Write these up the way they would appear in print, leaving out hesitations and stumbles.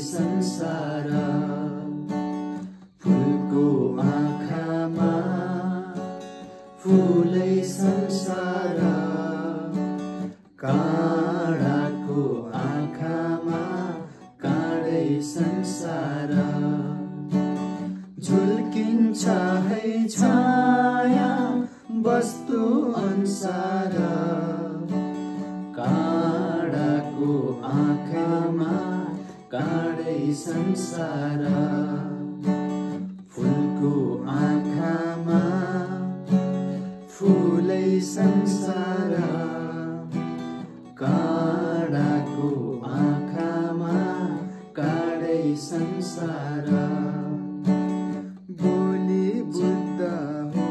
संसार फुलको आँखामा फुलै संसार काँडाको आँखामा काँडै संसार झुल्किन्छ है छाया वस्तु अनुसार काँडाको आँखामा काँडै संसार फुलको आँखामा फुलै संसार काँडाको आँखामा काँडै संसार बोली बुद्ध हो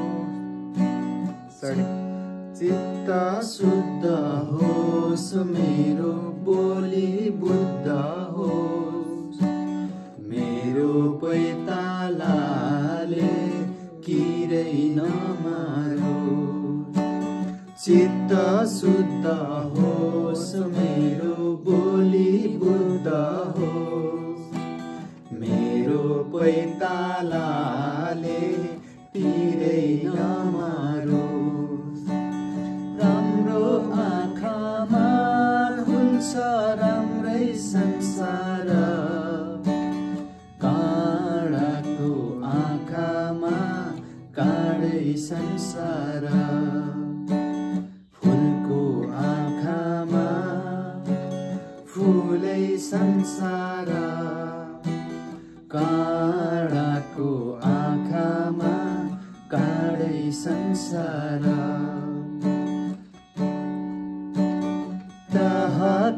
चित्त शुद्ध होस् मेरो बोली बुद्ध होस् मेरो पैतालाले किरै नमारो चित्त शुद्ध होस् मेरो बोली बुद्ध होस् मेरो पैतालाले किरै नमारो राम्रो आँखामा खुल्छ राम्रै संसार काँडाको आँखामा काँडै संसार फुलको आँखामा फुलै संसार काँडाको आँखामा काँडै संसार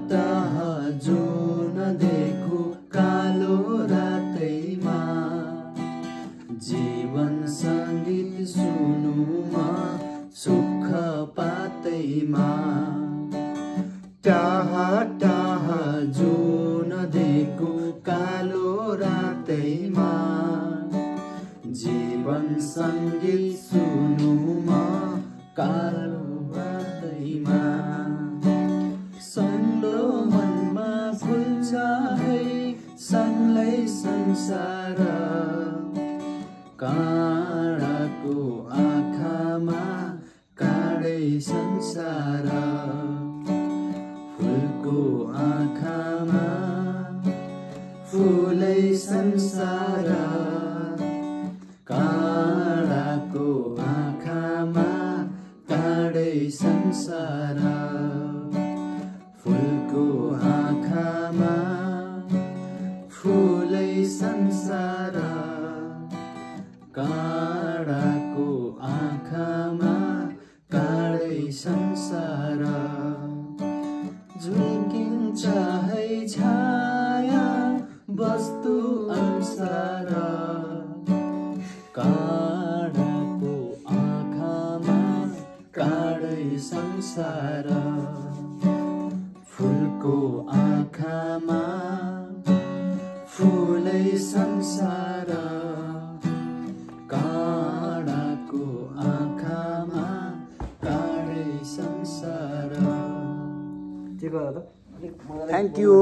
तह जो नदेखो कालो रातैमा जीवन संगीत सुनुमा सुख पातैमा टाह जो नदेखो कालो रातैमा जीवन संगीत सुनुमा कालो रातैमा संगलो मनमा खुल्छ है संगलै संसार काँडाको आँखामा काँडै संसार फुलको आँखामा फुलै संसार काँडाको आँखामा काँडै संसार फुलको आँखामा फुलै संसार काँडाको आँखामा काँडै संसार झुल्किन्छ है छाया वस्तु अनुसार काँडाको आँखामा काँडै संसार फुलको आँखामा फुलै संसार काँडाको आँखामा काँडै संसार। Thank you.